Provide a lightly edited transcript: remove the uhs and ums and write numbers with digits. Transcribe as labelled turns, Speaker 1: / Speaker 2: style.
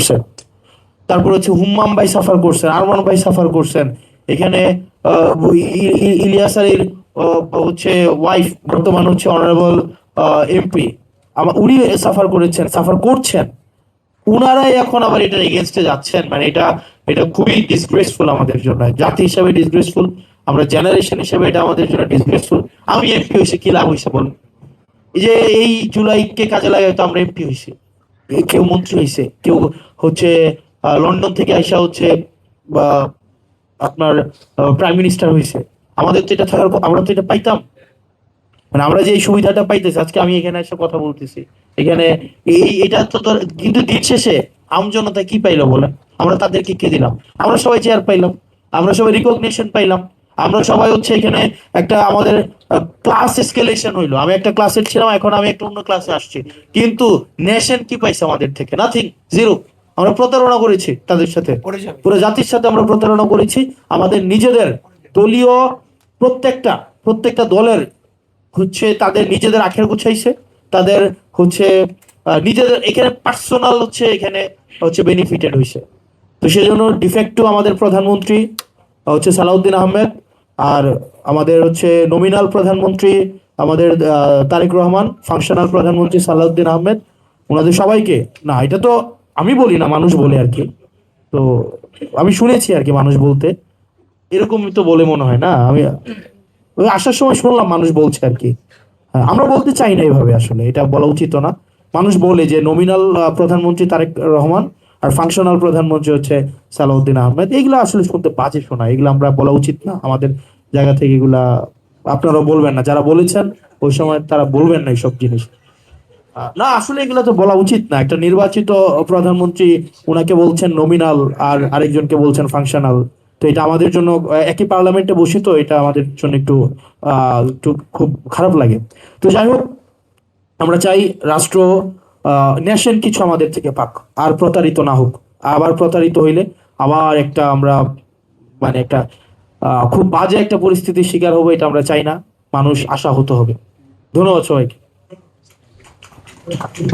Speaker 1: করছেন, তারপর হচ্ছে হুম্মাম ভাই সাফার করছেন, আরমান ভাই সাফার করছেন, এখানে ইলিয়াস আলীর হচ্ছে ওয়াইফ বর্তমান হচ্ছে অনারেবল এমপি, উনি সাফার করেছেন, সাফার করছেন। উনারাই এখন আবার এটার এগেনস্টে যাচ্ছেন, মানে এটা এটা খুবই ডিসগ্রেসফুল আমাদের জন্য, জাতি হিসাবে ডিসগ্রেসফুল, আমরা জেনারেশন হিসেবে এটা আমাদের জন্য ডিসগ্রেসফুল। আমি এমপি হয়েছে কি লাভ হয়েছে বলুন? এই যে এই জুলাইকে কাজে লাগাই তো আমরা এমপি হয়েছি, কেউ মন্ত্রী হয়েছে, কেউ হচ্ছে লন্ডন থেকে আইসা হচ্ছে বা আপনার প্রাইম মিনিস্টার হয়েছে। আমাদের তো এটা থাকার আমরা তো এটা পাইতাম, মানে আমরা যে এই সুবিধাটা পাইতেছি, আজকে আমি এখানে এসে কথা বলতেছি এখানে, এটা তো কিন্তু দিন শেষে আমজনতা কি পাইলো বলেন? আমরা তাদেরকে কি দিলাম? আমরা সবাই চেয়ার পাইলাম, আমরা সবাই রিকগনিশন পাইলাম, আমরা সবাই হচ্ছে এখানে একটা আমাদের ক্লাস এসকেলেশন হইলো। আমি একটা ক্লাসে ছিলাম, এখন আমি একটা অন্য ক্লাসে আসছি, কিন্তু নেশন কি পাইছে আমাদের থেকে? Nothing, zero. আমরা প্রতারণা করেছি তাদের সাথে, পুরো জাতির সাথে আমরা প্রতারণা করেছি। আমাদের নিজেদের দলীয় প্রত্যেকটা প্রত্যেকটা দলের হচ্ছে তাদের নিজেদের আখের গুছাইছে, তাদের হচ্ছে নিজেদের এখানে পার্সোনাল হচ্ছে এখানে হচ্ছে বেনিফিটেড হয়েছে। তো সেই জন্য ডিফেক্টো আমাদের প্রধানমন্ত্রী হচ্ছে সালাউদ্দিন আহমেদ, আর আমাদের হচ্ছে নমিনাল প্রধানমন্ত্রী আমাদের তারেক রহমান, ফাংশনাল প্রধানমন্ত্রী সালাউদ্দিন আহমেদ। ওনাদের সবাইকে, না এটা তো আমি বলি না, মানুষ বলে আর কি। তো আমি শুনেছি আর কি মানুষ বলতে, এরকমই তো বলে মনে হয় না। আমি ওই আসার সময় শুনলাম মানুষ বলছে আর কি। হ্যাঁ, আমরা বলতে চাই না এভাবে, আসলে এটা বলা উচিত না। মানুষ বলে যে নমিনাল প্রধানমন্ত্রী তারেক রহমান আর ফাংশনাল প্রধানমন্ত্রী হচ্ছে সালাউদ্দিন আহমেদ, এগুলো আসলে শুনতে বাজে শোনা, এগুলো আমরা বলা উচিত না আমাদের জায়গা থেকে। এগুলা আপনারাও বলবেন না, যারা বলেছেন ওই সময় তারা বলবেন না এইসব জিনিস। না আসলে এগুলো তো বলা উচিত না। একটা নির্বাচিত প্রধানমন্ত্রী, ওনাকে বলছেন নমিনাল আর আরেকজনকে বলছেন ফাংশনাল। তো এটা আমাদের জন্য একই পার্লামেন্টে বসি, তো এটা আমাদের জন্য একটু একটু খুব খারাপ লাগে। তো যাই হোক, আমরা চাই রাষ্ট্র নেশন কিছু আমাদের থেকে পাক, আর প্রতারিত না হোক। আবার প্রতারিত হইলে আবার একটা আমরা মানে একটা খুব বাজে একটা পরিস্থিতির শিকার হবো, এটা আমরা চাই না। মানুষ আশাহত হবে। ধন্যবাদ সবাইকে।